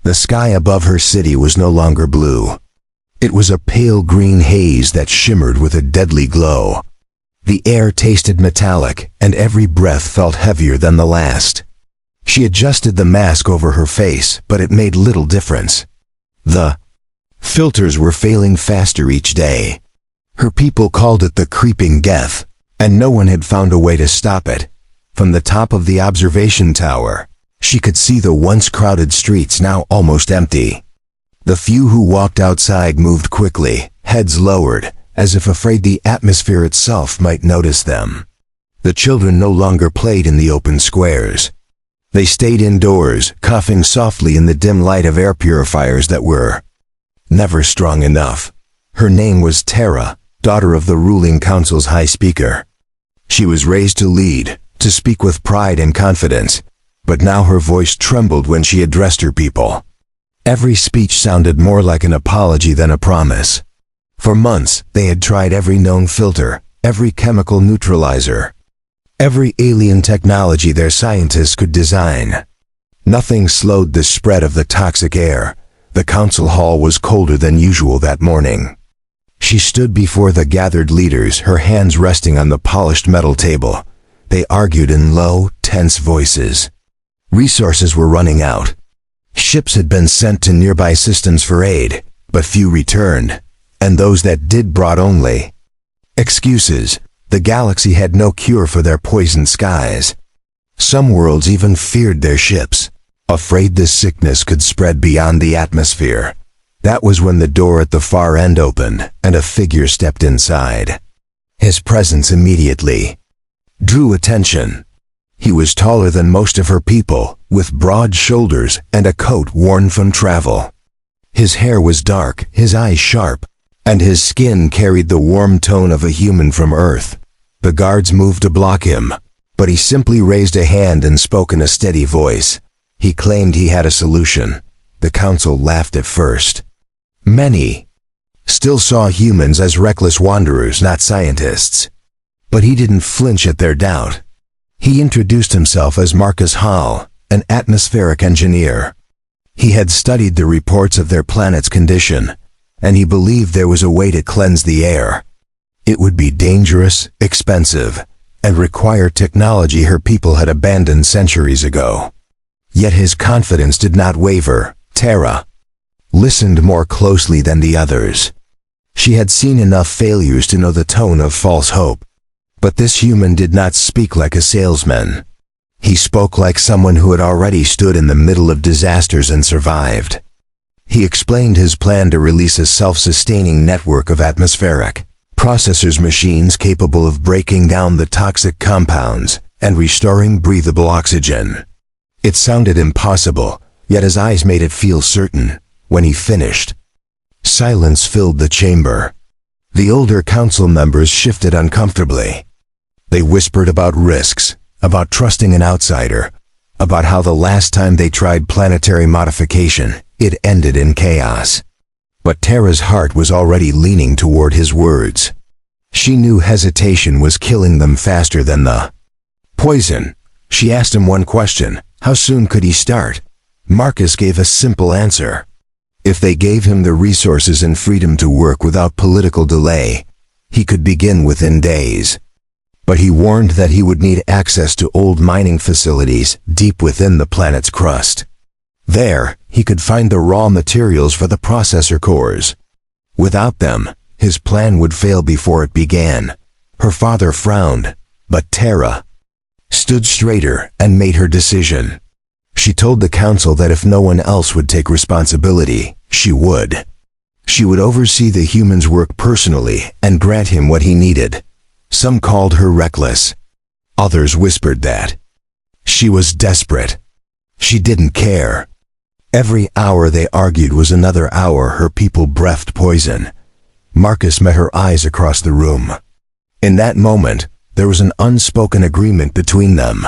The sky above her city was no longer blue. It was a pale green haze that shimmered with a deadly glow. The air tasted metallic, and every breath felt heavier than the last. She adjusted the mask over her face, but it made little difference. The filters were failing faster each day. Her people called it the creeping death, and no one had found a way to stop it. From the top of the observation tower, she could see the once crowded streets now almost empty. The few who walked outside moved quickly, heads lowered, as if afraid the atmosphere itself might notice them. The children no longer played in the open squares. They stayed indoors, coughing softly in the dim light of air purifiers that were never strong enough. Her name was Tara, daughter of the ruling council's high speaker. She was raised to lead, to speak with pride and confidence, but now her voice trembled when she addressed her people. Every speech sounded more like an apology than a promise. For months, they had tried every known filter, every chemical neutralizer, every alien technology their scientists could design. Nothing slowed the spread of the toxic air. The council hall was colder than usual that morning. She stood before the gathered leaders, her hands resting on the polished metal table. They argued in low, tense voices. Resources were running out. Ships had been sent to nearby systems for aid, but few returned, and those that did brought only excuses. The galaxy had no cure for their poisoned skies. Some worlds even feared their ships, afraid this sickness could spread beyond the atmosphere. That was when the door at the far end opened, and a figure stepped inside. His presence immediately drew attention. He was taller than most of her people, with broad shoulders and a coat worn from travel. His hair was dark, his eyes sharp, and his skin carried the warm tone of a human from Earth. The guards moved to block him, but he simply raised a hand and spoke in a steady voice. He claimed he had a solution. The council laughed at first. Many still saw humans as reckless wanderers, not scientists. But he didn't flinch at their doubt. He introduced himself as Marcus Hall, an atmospheric engineer. He had studied the reports of their planet's condition, and he believed there was a way to cleanse the air. It would be dangerous, expensive, and require technology her people had abandoned centuries ago. Yet his confidence did not waver. Tara listened more closely than the others. She had seen enough failures to know the tone of false hope. But this human did not speak like a salesman. He spoke like someone who had already stood in the middle of disasters and survived. He explained his plan to release a self-sustaining network of atmospheric processors machines capable of breaking down the toxic compounds and restoring breathable oxygen. It sounded impossible, yet his eyes made it feel certain. When he finished, silence filled the chamber. The older council members shifted uncomfortably. They whispered about risks, about trusting an outsider, about how the last time they tried planetary modification, it ended in chaos. But Tara's heart was already leaning toward his words. She knew hesitation was killing them faster than the poison. She asked him one question: how soon could he start? Marcus gave a simple answer. If they gave him the resources and freedom to work without political delay, he could begin within days. But he warned that he would need access to old mining facilities deep within the planet's crust. There, he could find the raw materials for the processor cores. Without them, his plan would fail before it began. Her father frowned, but Tara stood straighter and made her decision. She told the council that if no one else would take responsibility, she would. She would oversee the humans' work personally and grant him what he needed. Some called her reckless. Others whispered that she was desperate. She didn't care. Every hour they argued was another hour her people breathed poison. Marcus met her eyes across the room. In that moment, there was an unspoken agreement between them.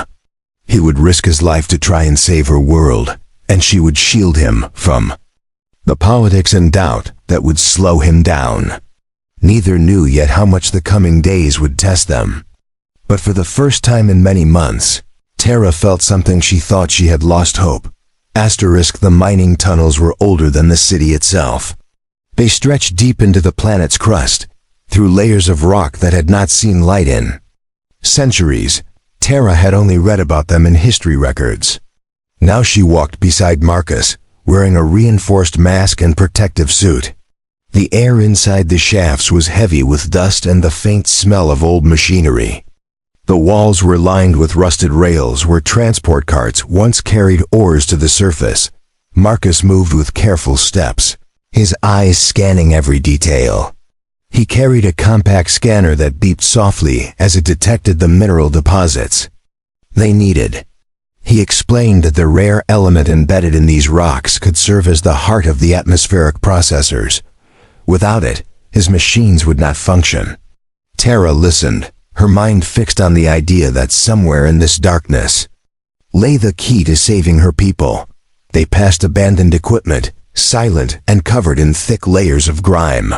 He would risk his life to try and save her world, and she would shield him from the politics and doubt that would slow him down. Neither knew yet how much the coming days would test them. But for the first time in many months, Tara felt something she thought she had lost hope. The mining tunnels were older than the city itself. They stretched deep into the planet's crust, through layers of rock that had not seen light in centuries. Tara had only read about them in history records. Now she walked beside Marcus, wearing a reinforced mask and protective suit. The air inside the shafts was heavy with dust and the faint smell of old machinery. The walls were lined with rusted rails where transport carts once carried ores to the surface. Marcus moved with careful steps, his eyes scanning every detail. He carried a compact scanner that beeped softly as it detected the mineral deposits they needed. He explained that the rare element embedded in these rocks could serve as the heart of the atmospheric processors. Without it, his machines would not function. Tara listened, her mind fixed on the idea that somewhere in this darkness lay the key to saving her people. They passed abandoned equipment, silent and covered in thick layers of grime.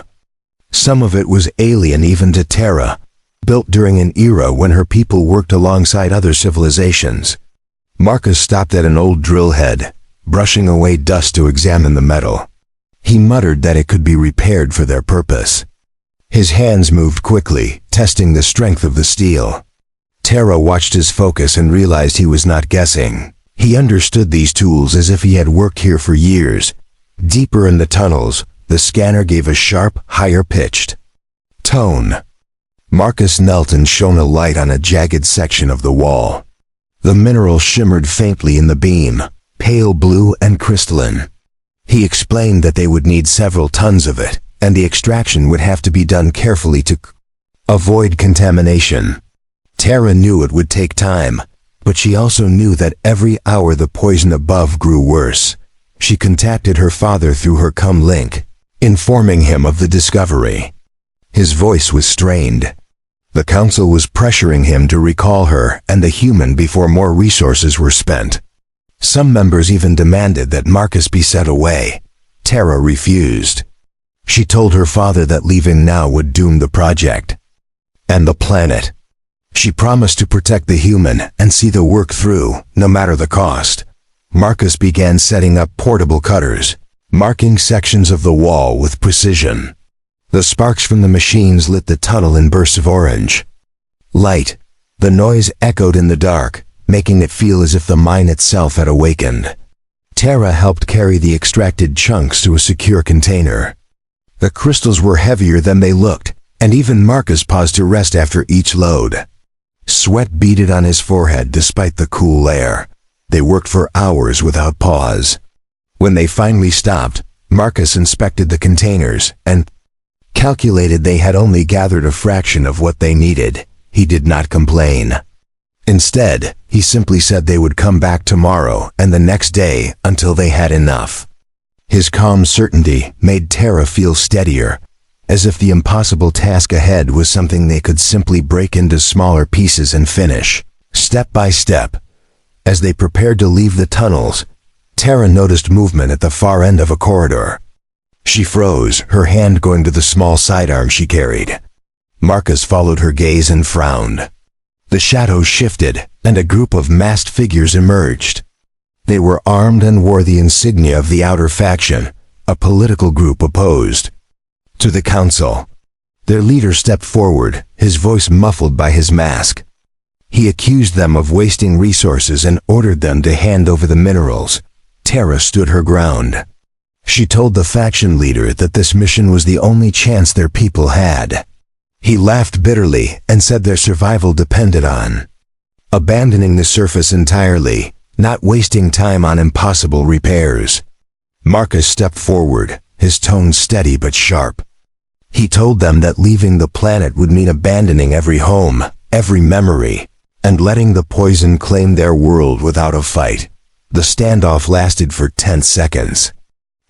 Some of it was alien even to Tara, built during an era when her people worked alongside other civilizations. Marcus stopped at an old drill head, brushing away dust to examine the metal. He muttered that it could be repaired for their purpose. His hands moved quickly, testing the strength of the steel. Tara watched his focus and realized he was not guessing. He understood these tools as if he had worked here for years. Deeper in the tunnels, the scanner gave a sharp, higher-pitched tone. Marcus knelt and shone a light on a jagged section of the wall. The mineral shimmered faintly in the beam, pale blue and crystalline. He explained that they would need several tons of it, and the extraction would have to be done carefully to avoid contamination. Tara knew it would take time, but she also knew that every hour the poison above grew worse. She contacted her father through her comlink, informing him of the discovery. His voice was strained. The council was pressuring him to recall her and the human before more resources were spent. Some members even demanded that Marcus be sent away. Tara refused. She told her father that leaving now would doom the project and the planet. She promised to protect the human and see the work through, no matter the cost. Marcus began setting up portable cutters, marking sections of the wall with precision. The sparks from the machines lit the tunnel in bursts of orange light. The noise echoed in the dark, making it feel as if the mine itself had awakened. Tara helped carry the extracted chunks to a secure container. The crystals were heavier than they looked, and even Marcus paused to rest after each load. Sweat beaded on his forehead despite the cool air. They worked for hours without pause. When they finally stopped, Marcus inspected the containers and calculated they had only gathered a fraction of what they needed. He did not complain. Instead, he simply said they would come back tomorrow and the next day until they had enough. His calm certainty made Tara feel steadier, as if the impossible task ahead was something they could simply break into smaller pieces and finish, step by step. As they prepared to leave the tunnels, Tara noticed movement at the far end of a corridor. She froze, her hand going to the small sidearm she carried. Marcus followed her gaze and frowned. The shadows shifted, and a group of masked figures emerged. They were armed and wore the insignia of the outer faction, a political group opposed to the council. Their leader stepped forward, his voice muffled by his mask. He accused them of wasting resources and ordered them to hand over the minerals. Tara stood her ground. She told the faction leader that this mission was the only chance their people had. He laughed bitterly and said their survival depended on abandoning the surface entirely, not wasting time on impossible repairs. Marcus stepped forward, his tone steady but sharp. He told them that leaving the planet would mean abandoning every home, every memory, and letting the poison claim their world without a fight. The standoff lasted for 10 seconds.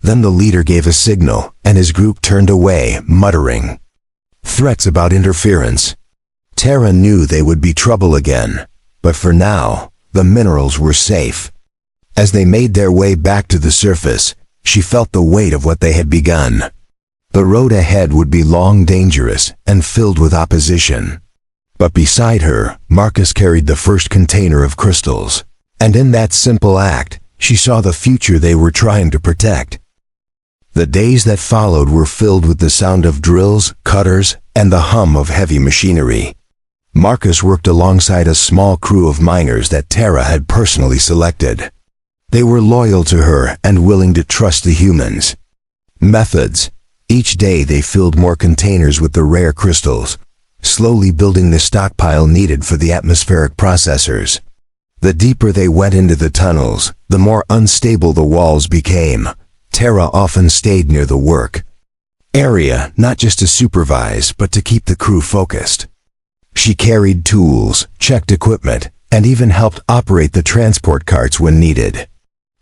Then the leader gave a signal, and his group turned away, muttering threats about interference. Tara knew they would be trouble again, but for now, the minerals were safe. As they made their way back to the surface, she felt the weight of what they had begun. The road ahead would be long, dangerous, and filled with opposition. But beside her, Marcus carried the first container of crystals, and in that simple act, She saw the future they were trying to protect. The days that followed were filled with the sound of drills, cutters, and the hum of heavy machinery. Marcus worked alongside a small crew of miners that Tara had personally selected. They were loyal to her and willing to trust the humans. Methods. Each day they filled more containers with the rare crystals, slowly building the stockpile needed for the atmospheric processors. The deeper they went into the tunnels, the more unstable the walls became. Tara often stayed near the work area, not just to supervise, but to keep the crew focused. She carried tools, checked equipment, and even helped operate the transport carts when needed.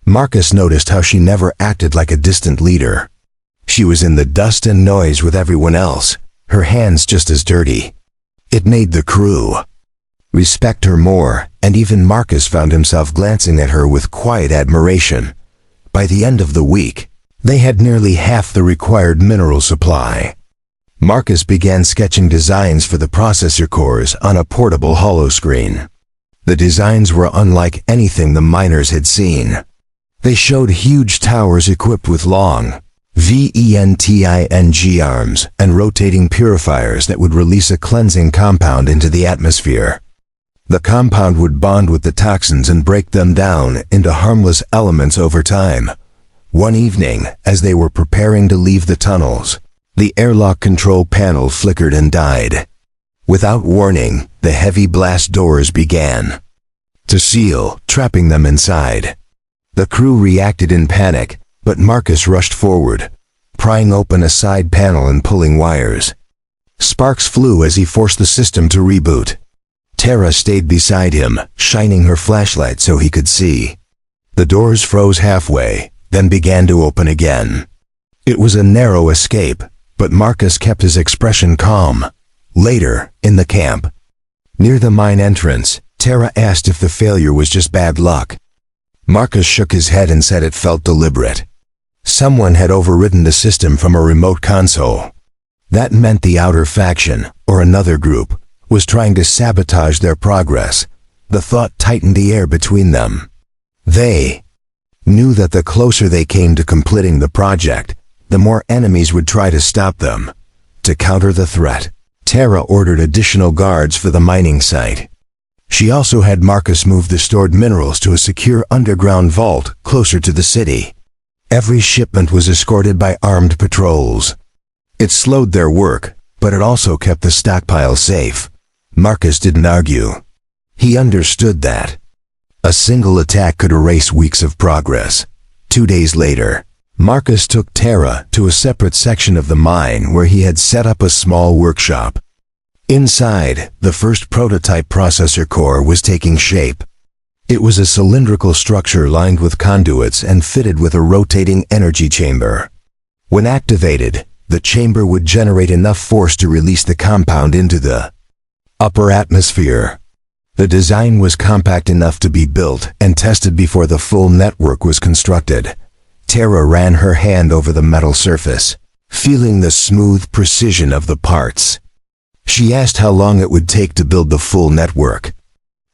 Marcus noticed how she never acted like a distant leader. She was in the dust and noise with everyone else, her hands just as dirty. It made the crew respect her more, and even Marcus found himself glancing at her with quiet admiration. By the end of the week, they had nearly half the required mineral supply. Marcus began sketching designs for the processor cores on a portable holoscreen. The designs were unlike anything the miners had seen. They showed huge towers equipped with long, venting arms and rotating purifiers that would release a cleansing compound into the atmosphere. The compound would bond with the toxins and break them down into harmless elements over time. One evening, as they were preparing to leave the tunnels, the airlock control panel flickered and died. Without warning, the heavy blast doors began to seal, trapping them inside. The crew reacted in panic, but Marcus rushed forward, prying open a side panel and pulling wires. Sparks flew as he forced the system to reboot. Tara stayed beside him, shining her flashlight so he could see. The doors froze halfway, then began to open again. It was a narrow escape, but Marcus kept his expression calm. Later, in the camp, near the mine entrance, Tara asked if the failure was just bad luck. Marcus shook his head and said it felt deliberate. Someone had overridden the system from a remote console. That meant the outer faction, or another group, was trying to sabotage their progress. The thought tightened the air between them. They knew that the closer they came to completing the project, the more enemies would try to stop them. To counter the threat, Tara ordered additional guards for the mining site. She also had Marcus move the stored minerals to a secure underground vault closer to the city. Every shipment was escorted by armed patrols. It slowed their work, but it also kept the stockpile safe. Marcus didn't argue. He understood that a single attack could erase weeks of progress. 2 days later, Marcus took Tara to a separate section of the mine where he had set up a small workshop. Inside, the first prototype processor core was taking shape. It was a cylindrical structure lined with conduits and fitted with a rotating energy chamber. When activated, the chamber would generate enough force to release the compound into the upper atmosphere. The design was compact enough to be built and tested before the full network was constructed. Tara ran her hand over the metal surface, feeling the smooth precision of the parts. She asked how long it would take to build the full network.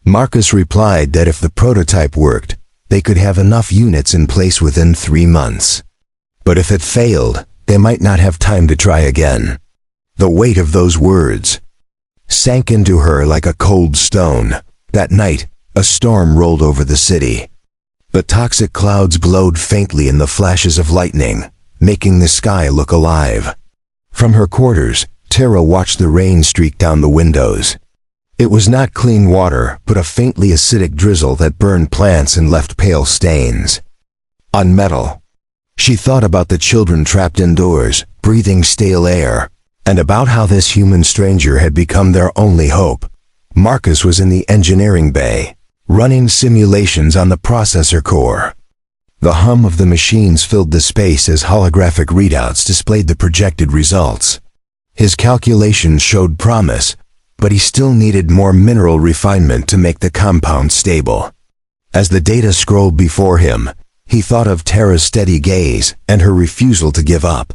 Marcus replied that if the prototype worked, they could have enough units in place within 3 months. But if it failed, they might not have time to try again. The weight of those words sank into her like a cold stone. That night, a storm rolled over the city. The toxic clouds glowed faintly in the flashes of lightning, making the sky look alive. From her quarters, Tara watched the rain streak down the windows. It was not clean water, but a faintly acidic drizzle that burned plants and left pale stains on metal. She thought about the children trapped indoors, breathing stale air, and about how this human stranger had become their only hope. Marcus was in the engineering bay, running simulations on the processor core. The hum of the machines filled the space as holographic readouts displayed the projected results. His calculations showed promise, but he still needed more mineral refinement to make the compound stable. As the data scrolled before him, he thought of Tara's steady gaze and her refusal to give up.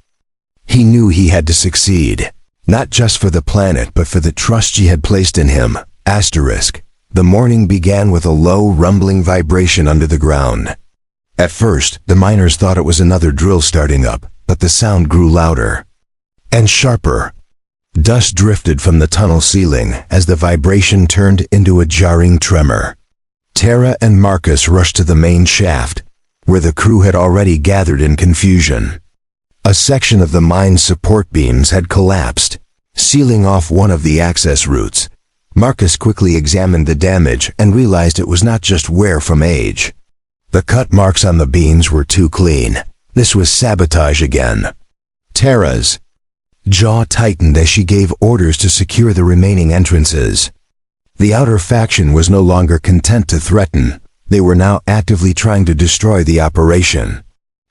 He knew he had to succeed, not just for the planet but for the trust she had placed in him. The morning began with a low rumbling vibration under the ground. At first, the miners thought it was another drill starting up, but the sound grew louder and sharper. Dust drifted from the tunnel ceiling as the vibration turned into a jarring tremor. Tara and Marcus rushed to the main shaft, where the crew had already gathered in confusion. A section of the mine's support beams had collapsed, sealing off one of the access routes. Marcus quickly examined the damage and realized it was not just wear from age. The cut marks on the beams were too clean. This was sabotage again. Tara's jaw tightened as she gave orders to secure the remaining entrances. The outer faction was no longer content to threaten. They were now actively trying to destroy the operation.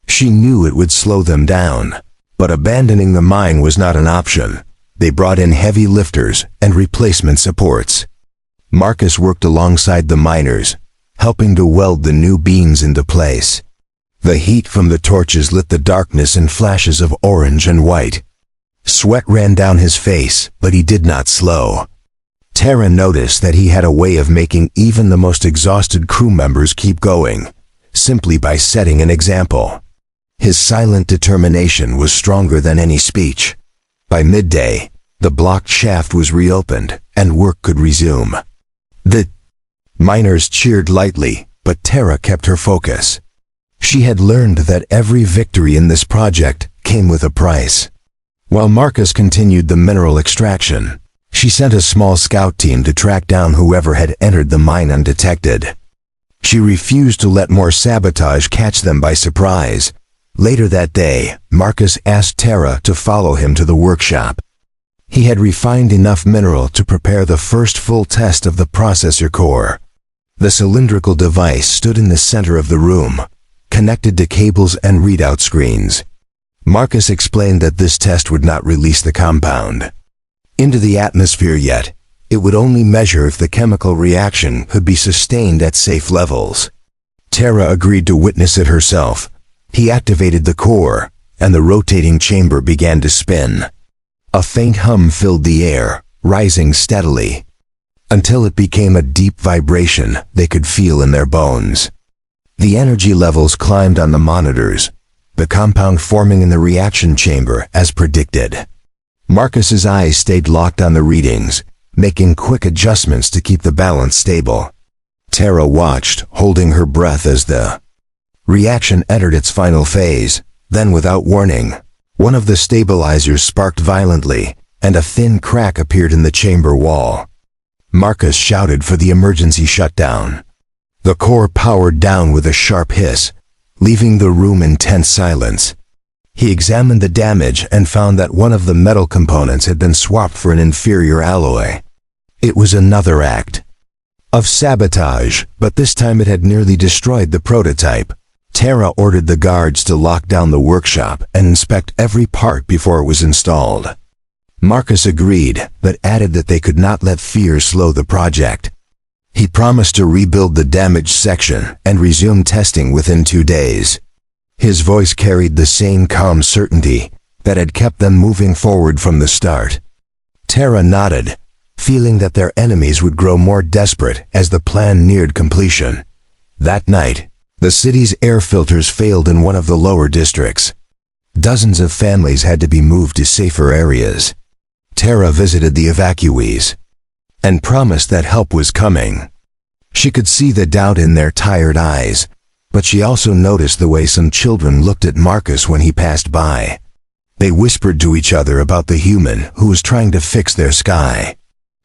She knew it would slow them down, but abandoning the mine was not an option. They brought in heavy lifters and replacement supports. Marcus worked alongside the miners, helping to weld the new beams into place. The heat from the torches lit the darkness in flashes of orange and white. Sweat ran down his face, but he did not slow. Tara noticed that he had a way of making even the most exhausted crew members keep going, simply by setting an example. His silent determination was stronger than any speech. By midday, the blocked shaft was reopened, and work could resume. The miners cheered lightly, but Tara kept her focus. She had learned that every victory in this project came with a price. While Marcus continued the mineral extraction, she sent a small scout team to track down whoever had entered the mine undetected. She refused to let more sabotage catch them by surprise. Later that day, Marcus asked Tara to follow him to the workshop. He had refined enough mineral to prepare the first full test of the processor core. The cylindrical device stood in the center of the room, connected to cables and readout screens. Marcus explained that this test would not release the compound into the atmosphere yet. It would only measure if the chemical reaction could be sustained at safe levels. Tara agreed to witness it herself. He activated the core, and the rotating chamber began to spin. A faint hum filled the air, rising steadily, until it became a deep vibration they could feel in their bones. The energy levels climbed on the monitors, the compound forming in the reaction chamber as predicted. Marcus's eyes stayed locked on the readings, making quick adjustments to keep the balance stable. Tara watched, holding her breath as the reaction entered its final phase. Then, without warning, one of the stabilizers sparked violently, and a thin crack appeared in the chamber wall. Marcus shouted for the emergency shutdown. The core powered down with a sharp hiss, leaving the room in tense silence. He examined the damage and found that one of the metal components had been swapped for an inferior alloy. It was another act of sabotage, but this time it had nearly destroyed the prototype. Tara ordered the guards to lock down the workshop and inspect every part before it was installed. Marcus agreed, but added that they could not let fear slow the project. He promised to rebuild the damaged section and resume testing within 2 days. His voice carried the same calm certainty that had kept them moving forward from the start. Tara nodded, feeling that their enemies would grow more desperate as the plan neared completion. That night, the city's air filters failed in one of the lower districts. Dozens of families had to be moved to safer areas. Tara visited the evacuees and promised that help was coming. She could see the doubt in their tired eyes, but she also noticed the way some children looked at Marcus when he passed by. They whispered to each other about the human who was trying to fix their sky.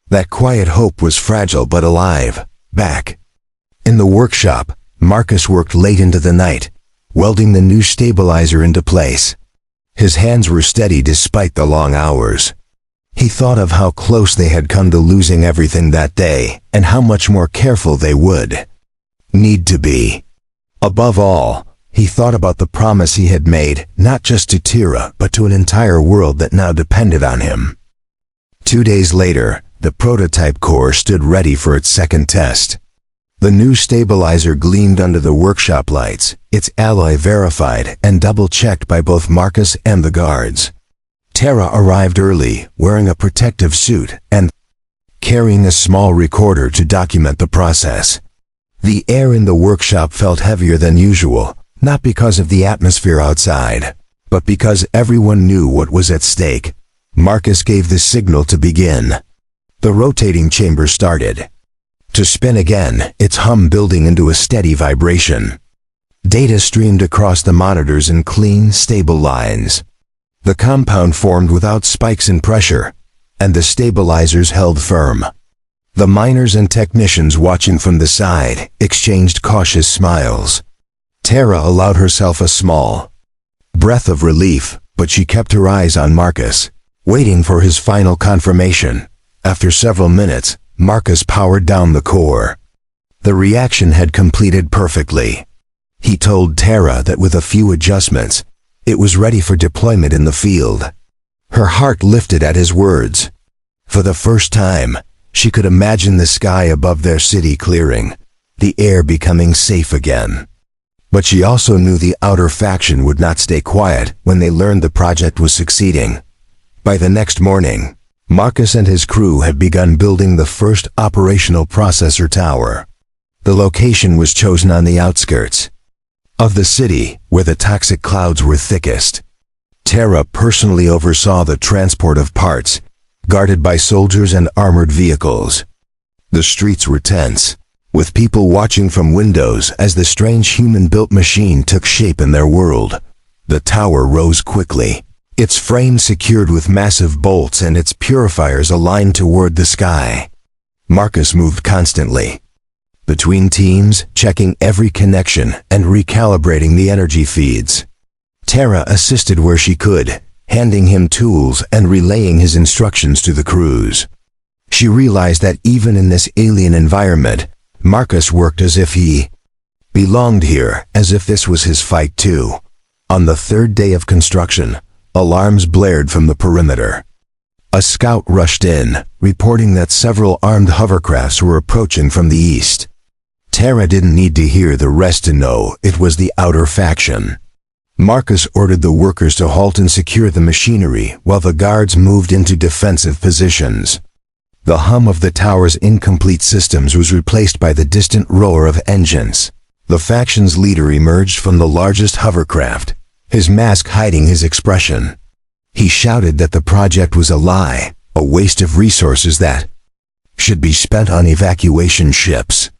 That quiet hope was fragile but alive. Back in the workshop, Marcus worked late into the night, welding the new stabilizer into place. His hands were steady despite the long hours. He thought of how close they had come to losing everything that day, and how much more careful they would need to be. Above all, he thought about the promise he had made, not just to Tara, but to an entire world that now depended on him. 2 days later, the prototype core stood ready for its second test. The new stabilizer gleamed under the workshop lights, its alloy verified and double-checked by both Marcus and the guards. Tara arrived early, wearing a protective suit and carrying a small recorder to document the process. The air in the workshop felt heavier than usual, not because of the atmosphere outside, but because everyone knew what was at stake. Marcus gave the signal to begin. The rotating chamber started to spin again, its hum building into a steady vibration. Data streamed across the monitors in clean, stable lines. The compound formed without spikes in pressure, and the stabilizers held firm. The miners and technicians watching from the side exchanged cautious smiles. Tara allowed herself a small breath of relief, but she kept her eyes on Marcus, waiting for his final confirmation. After several minutes, Marcus powered down the core. The reaction had completed perfectly. He told Tara that with a few adjustments, it was ready for deployment in the field. Her heart lifted at his words. For the first time, she could imagine the sky above their city clearing, the air becoming safe again. But she also knew the outer faction would not stay quiet when they learned the project was succeeding. By the next morning, Marcus and his crew had begun building the first operational processor tower. The location was chosen on the outskirts of the city, where the toxic clouds were thickest. Tara personally oversaw the transport of parts, guarded by soldiers and armored vehicles. The streets were tense, with people watching from windows as the strange human-built machine took shape in their world. The tower rose quickly, its frame secured with massive bolts and its purifiers aligned toward the sky. Marcus moved constantly between teams, checking every connection and recalibrating the energy feeds. Tara assisted where she could, handing him tools and relaying his instructions to the crews. She realized that even in this alien environment, Marcus worked as if he belonged here, as if this was his fight too. On the third day of construction, alarms blared from the perimeter. A scout rushed in, reporting that several armed hovercrafts were approaching from the east. Tara didn't need to hear the rest to know it was the outer faction. Marcus ordered the workers to halt and secure the machinery while the guards moved into defensive positions. The hum of the tower's incomplete systems was replaced by the distant roar of engines. The faction's leader emerged from the largest hovercraft, his mask hiding his expression. He shouted that the project was a lie, a waste of resources that should be spent on evacuation ships.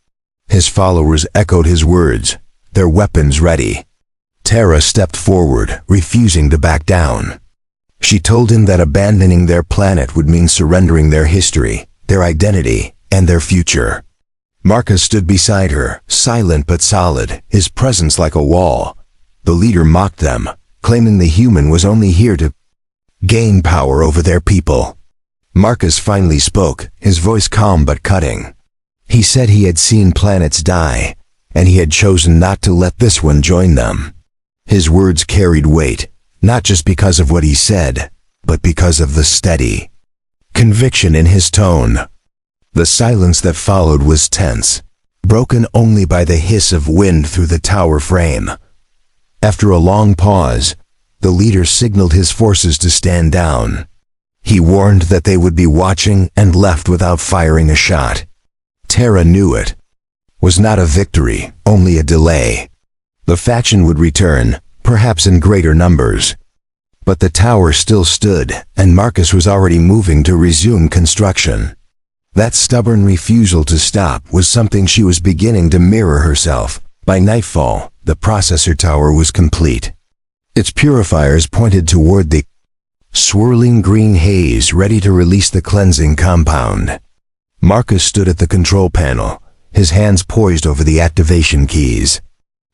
His followers echoed his words, their weapons ready. Tara stepped forward, refusing to back down. She told him that abandoning their planet would mean surrendering their history, their identity, and their future. Marcus stood beside her, silent but solid, his presence like a wall. The leader mocked them, claiming the human was only here to gain power over their people. Marcus finally spoke, his voice calm but cutting. He said he had seen planets die, and he had chosen not to let this one join them. His words carried weight, not just because of what he said, but because of the steady conviction in his tone. The silence that followed was tense, broken only by the hiss of wind through the tower frame. After a long pause, the leader signaled his forces to stand down. He warned that they would be watching and left without firing a shot. Tara knew it was not a victory, only a delay. The faction would return, perhaps in greater numbers. But the tower still stood, and Marcus was already moving to resume construction. That stubborn refusal to stop was something she was beginning to mirror herself. By nightfall, the processor tower was complete. Its purifiers pointed toward the swirling green haze ready to release the cleansing compound. Marcus stood at the control panel, his hands poised over the activation keys.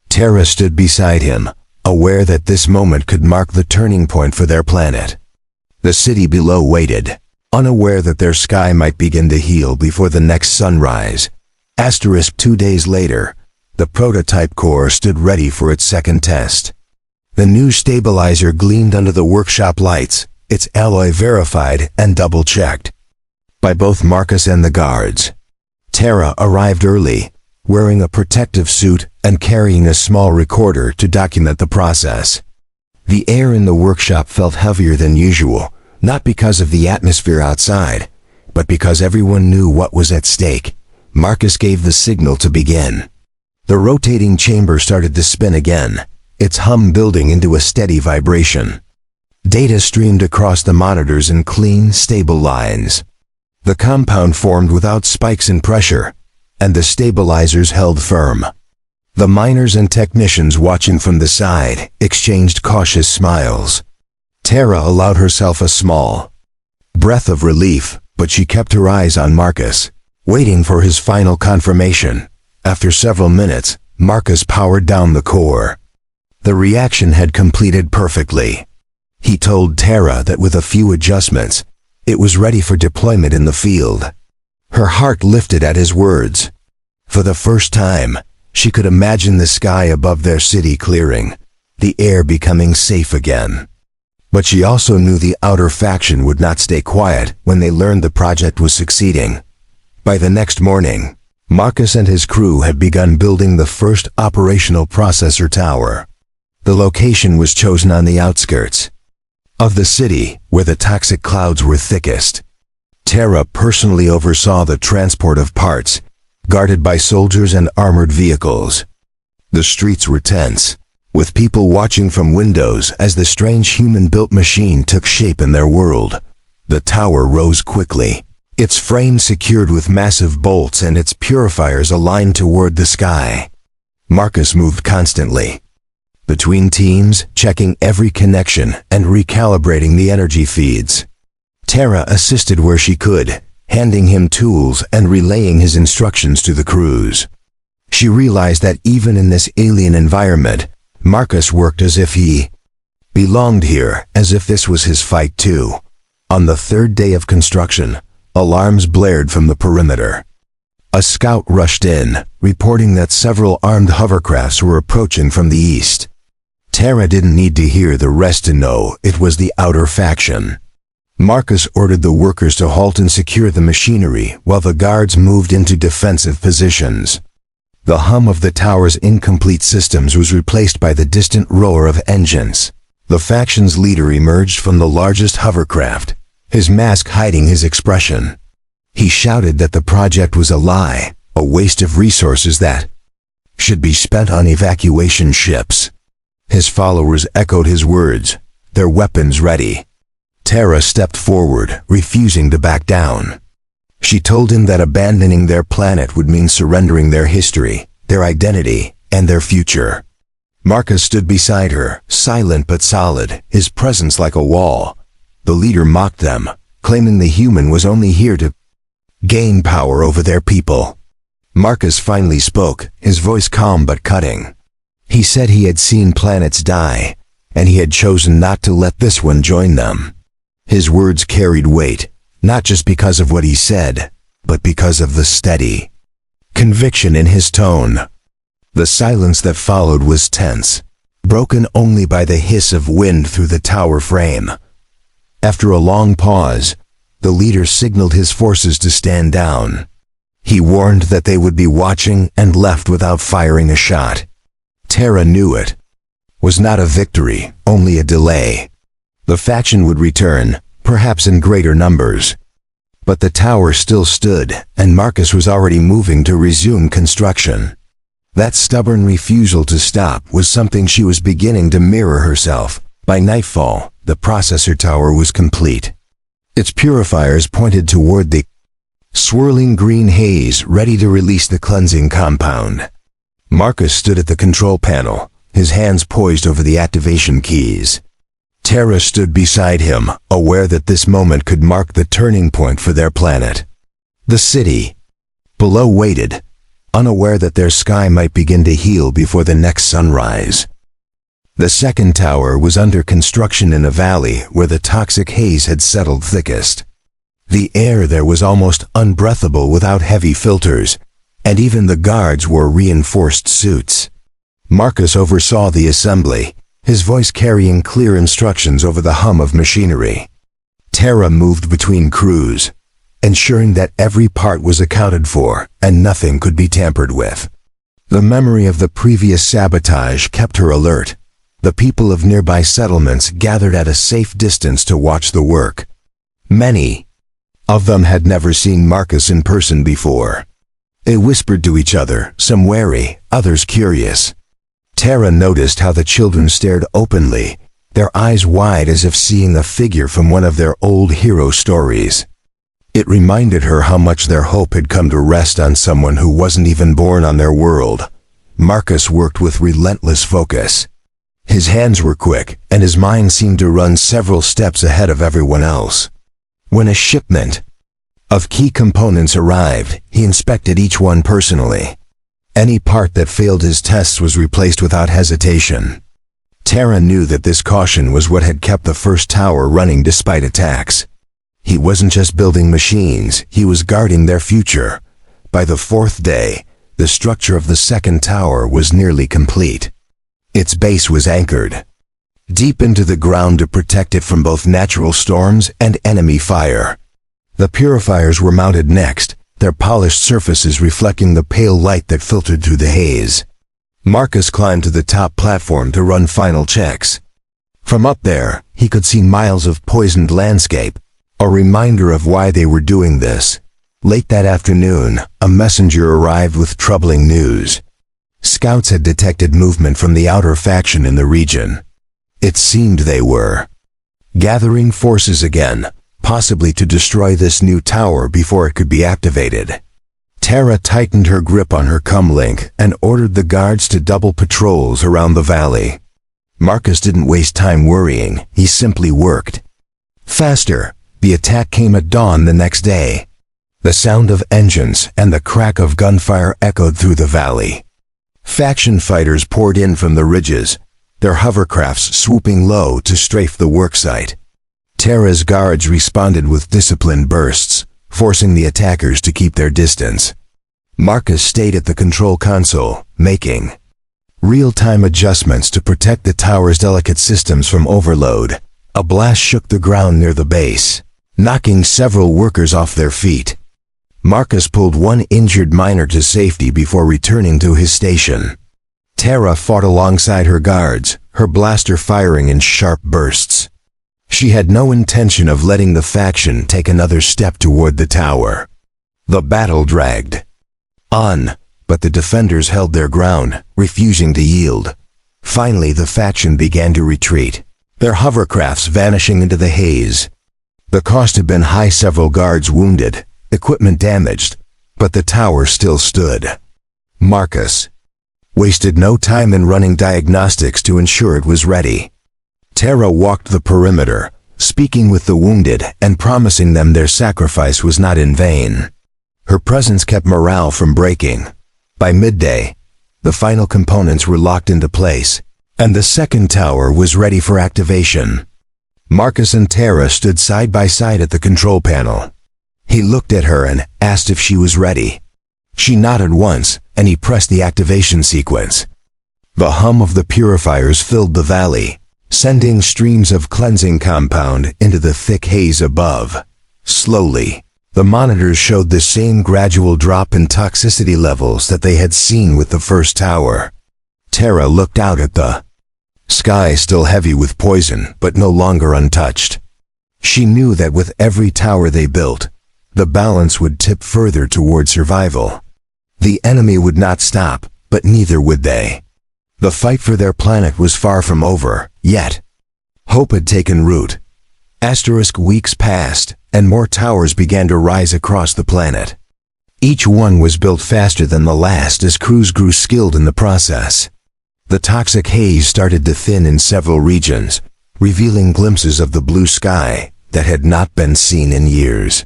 Tara stood beside him, aware that this moment could mark the turning point for their planet. The city below waited, unaware that their sky might begin to heal before the next sunrise. 2 days later, the prototype core stood ready for its second test. The new stabilizer gleamed under the workshop lights, its alloy verified and double-checked by both Marcus and the guards. Tara arrived early, wearing a protective suit and carrying a small recorder to document the process. The air in the workshop felt heavier than usual, not because of the atmosphere outside, but because everyone knew what was at stake. Marcus gave the signal to begin. The rotating chamber started to spin again, its hum building into a steady vibration. Data streamed across the monitors in clean, stable lines. The compound formed without spikes in pressure, and the stabilizers held firm. The miners and technicians watching from the side exchanged cautious smiles. Tara allowed herself a small breath of relief, but she kept her eyes on Marcus, waiting for his final confirmation. After several minutes, Marcus powered down the core. The reaction had completed perfectly. He told Tara that with a few adjustments, it was ready for deployment in the field. Her heart lifted at his words. For the first time, she could imagine the sky above their city clearing, the air becoming safe again. But she also knew the outer faction would not stay quiet when they learned the project was succeeding. By the next morning, Marcus and his crew had begun building the first operational processor tower. The location was chosen on the outskirts of the city, where the toxic clouds were thickest. Tara personally oversaw the transport of parts, guarded by soldiers and armored vehicles. The streets were tense, with people watching from windows as the strange human-built machine took shape in their world. The tower rose quickly, its frame secured with massive bolts and its purifiers aligned toward the sky. Marcus moved constantly between teams, checking every connection and recalibrating the energy feeds. Tara assisted where she could, handing him tools and relaying his instructions to the crews. She realized that even in this alien environment, Marcus worked as if he belonged here, as if this was his fight too. On the third day of construction, alarms blared from the perimeter. A scout rushed in, reporting that several armed hovercrafts were approaching from the east. Tara didn't need to hear the rest to know it was the outer faction. Marcus ordered the workers to halt and secure the machinery while the guards moved into defensive positions. The hum of the tower's incomplete systems was replaced by the distant roar of engines. The faction's leader emerged from the largest hovercraft, his mask hiding his expression. He shouted that the project was a lie, a waste of resources that should be spent on evacuation ships. His followers echoed his words, their weapons ready. Tara stepped forward, refusing to back down. She told him that abandoning their planet would mean surrendering their history, their identity, and their future. Marcus stood beside her, silent but solid, his presence like a wall. The leader mocked them, claiming the human was only here to gain power over their people. Marcus finally spoke, his voice calm but cutting. He said he had seen planets die, and he had chosen not to let this one join them. His words carried weight, not just because of what he said, but because of the steady conviction in his tone. The silence that followed was tense, broken only by the hiss of wind through the tower frame. After a long pause, the leader signaled his forces to stand down. He warned that they would be watching and left without firing a shot. Tara knew it was not a victory, only a delay. The faction would return, perhaps in greater numbers. But the tower still stood, and Marcus was already moving to resume construction. That stubborn refusal to stop was something she was beginning to mirror herself. By nightfall, the processor tower was complete. Its purifiers pointed toward the swirling green haze ready to release the cleansing compound. Marcus stood at the control panel, his hands poised over the activation keys. Tara stood beside him, aware that this moment could mark the turning point for their planet. The city below waited, unaware that their sky might begin to heal before the next sunrise. The second tower was under construction in a valley where the toxic haze had settled thickest. The air there was almost unbreathable without heavy filters, and even the guards wore reinforced suits. Marcus oversaw the assembly, his voice carrying clear instructions over the hum of machinery. Tara moved between crews, ensuring that every part was accounted for and nothing could be tampered with. The memory of the previous sabotage kept her alert. The people of nearby settlements gathered at a safe distance to watch the work. Many of them had never seen Marcus in person before. They whispered to each other, some wary, others curious. Tara noticed how the children stared openly, their eyes wide as if seeing a figure from one of their old hero stories. It reminded her how much their hope had come to rest on someone who wasn't even born on their world. Marcus worked with relentless focus. His hands were quick, and his mind seemed to run several steps ahead of everyone else. When a shipment of key components arrived, he inspected each one personally. Any part that failed his tests was replaced without hesitation. Tara knew that this caution was what had kept the first tower running despite attacks. He wasn't just building machines, he was guarding their future. By the fourth day, the structure of the second tower was nearly complete. Its base was anchored deep into the ground to protect it from both natural storms and enemy fire. The purifiers were mounted next, their polished surfaces reflecting the pale light that filtered through the haze. Marcus climbed to the top platform to run final checks. From up there, he could see miles of poisoned landscape, a reminder of why they were doing this. Late that afternoon, a messenger arrived with troubling news. Scouts had detected movement from the outer faction in the region. It seemed they were gathering forces again, possibly to destroy this new tower before it could be activated. Tara tightened her grip on her comlink and ordered the guards to double patrols around the valley. Marcus didn't waste time worrying, he simply worked faster. The attack came at dawn the next day. The sound of engines and the crack of gunfire echoed through the valley. Faction fighters poured in from the ridges, their hovercrafts swooping low to strafe the worksite. Tara's guards responded with disciplined bursts, forcing the attackers to keep their distance. Marcus stayed at the control console, making real-time adjustments to protect the tower's delicate systems from overload. A blast shook the ground near the base, knocking several workers off their feet. Marcus pulled one injured miner to safety before returning to his station. Tara fought alongside her guards, her blaster firing in sharp bursts. She had no intention of letting the faction take another step toward the tower. The battle dragged on, but the defenders held their ground, refusing to yield. Finally, the faction began to retreat, their hovercrafts vanishing into the haze. The cost had been high, several guards wounded, equipment damaged, but the tower still stood. Marcus wasted no time in running diagnostics to ensure it was ready. Tara walked the perimeter, speaking with the wounded and promising them their sacrifice was not in vain. Her presence kept morale from breaking. By midday, the final components were locked into place, and the second tower was ready for activation. Marcus and Tara stood side by side at the control panel. He looked at her and asked if she was ready. She nodded once, and he pressed the activation sequence. The hum of the purifiers filled the valley, sending streams of cleansing compound into the thick haze above. Slowly, the monitors showed the same gradual drop in toxicity levels that they had seen with the first tower. Tara looked out at the sky, still heavy with poison, but no longer untouched. She knew that with every tower they built, the balance would tip further toward survival. The enemy would not stop, but neither would they. The fight for their planet was far from over, yet hope had taken root. Weeks passed, and more towers began to rise across the planet. Each one was built faster than the last as crews grew skilled in the process. The toxic haze started to thin in several regions, revealing glimpses of the blue sky that had not been seen in years.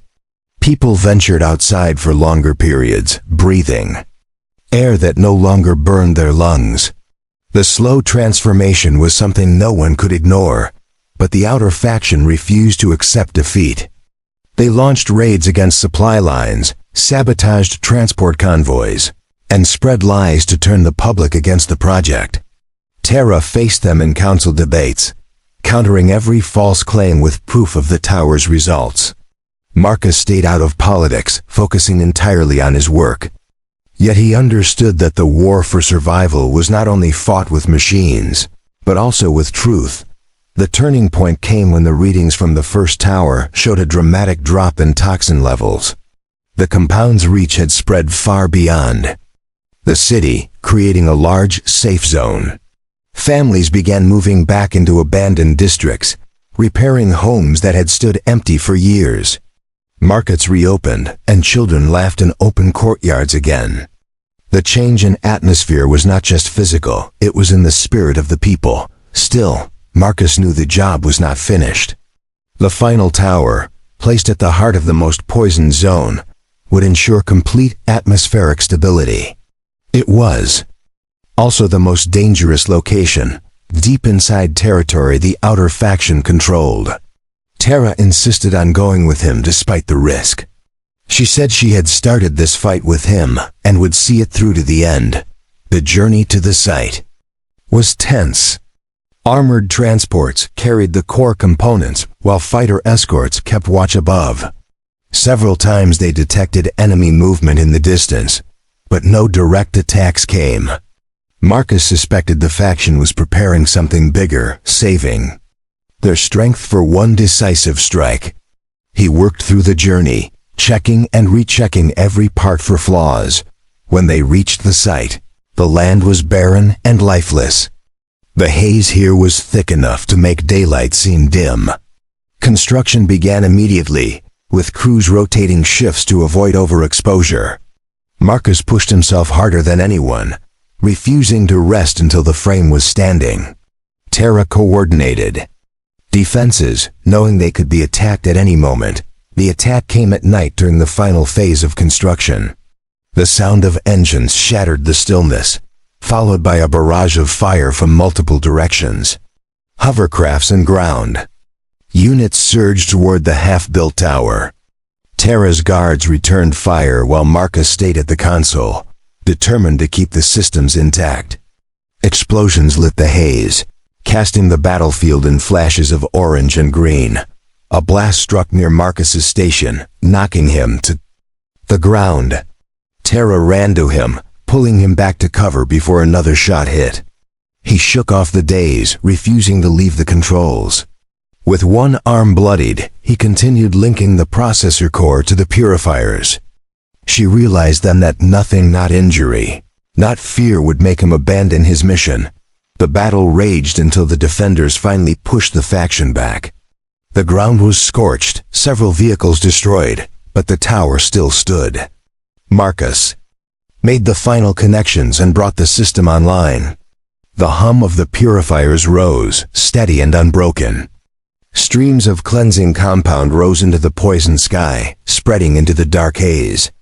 People ventured outside for longer periods, breathing air that no longer burned their lungs. The slow transformation was something no one could ignore, but the outer faction refused to accept defeat. They launched raids against supply lines, sabotaged transport convoys, and spread lies to turn the public against the project. Tara faced them in council debates, countering every false claim with proof of the tower's results. Marcus stayed out of politics, focusing entirely on his work. Yet he understood that the war for survival was not only fought with machines, but also with truth. The turning point came when the readings from the first tower showed a dramatic drop in toxin levels. The compound's reach had spread far beyond the city, creating a large, safe zone. Families began moving back into abandoned districts, repairing homes that had stood empty for years. Markets reopened, and children laughed in open courtyards again. The change in atmosphere was not just physical, it was in the spirit of the people. Still, Marcus knew the job was not finished. The final tower, placed at the heart of the most poisoned zone, would ensure complete atmospheric stability. It was also the most dangerous location, deep inside territory the outer faction controlled. Terra insisted on going with him despite the risk. She said she had started this fight with him and would see it through to the end. The journey to the site was tense. Armored transports carried the core components while fighter escorts kept watch above. Several times they detected enemy movement in the distance, but no direct attacks came. Marcus suspected the faction was preparing something bigger, saving their strength for one decisive strike. He worked through the journey, checking and rechecking every part for flaws. When they reached the site, the land was barren and lifeless. The haze here was thick enough to make daylight seem dim. Construction began immediately, with crews rotating shifts to avoid overexposure. Marcus pushed himself harder than anyone, refusing to rest until the frame was standing. Terra coordinated defenses, knowing they could be attacked at any moment. The attack came at night during the final phase of construction. The sound of engines shattered the stillness, followed by a barrage of fire from multiple directions. Hovercrafts and ground units surged toward the half-built tower. Terra's guards returned fire while Marcus stayed at the console, determined to keep the systems intact. Explosions lit the haze, casting the battlefield in flashes of orange and green. A blast struck near Marcus's station, knocking him to the ground. Terra ran to him, pulling him back to cover before another shot hit. He shook off the daze, refusing to leave the controls. With one arm bloodied, he continued linking the processor core to the purifiers. She realized then that nothing, not injury, not fear, would make him abandon his mission. The battle raged until the defenders finally pushed the faction back. The ground was scorched, several vehicles destroyed, but the tower still stood. Marcus made the final connections and brought the system online. The hum of the purifiers rose, steady and unbroken. Streams of cleansing compound rose into the poison sky, spreading into the dark haze.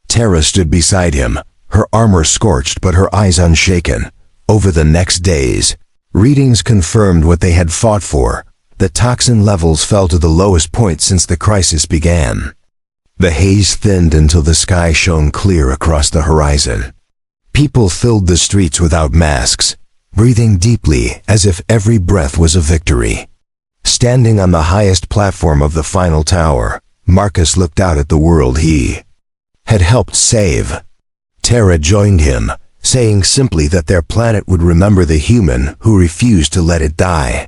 Terra stood beside him, her armor scorched but her eyes unshaken. Over the next days, readings confirmed what they had fought for. The toxin levels fell to the lowest point since the crisis began. The haze thinned until the sky shone clear across the horizon. People filled the streets without masks, breathing deeply as if every breath was a victory. Standing on the highest platform of the final tower, Marcus looked out at the world he had helped save. Terra joined him, saying simply that their planet would remember the human who refused to let it die.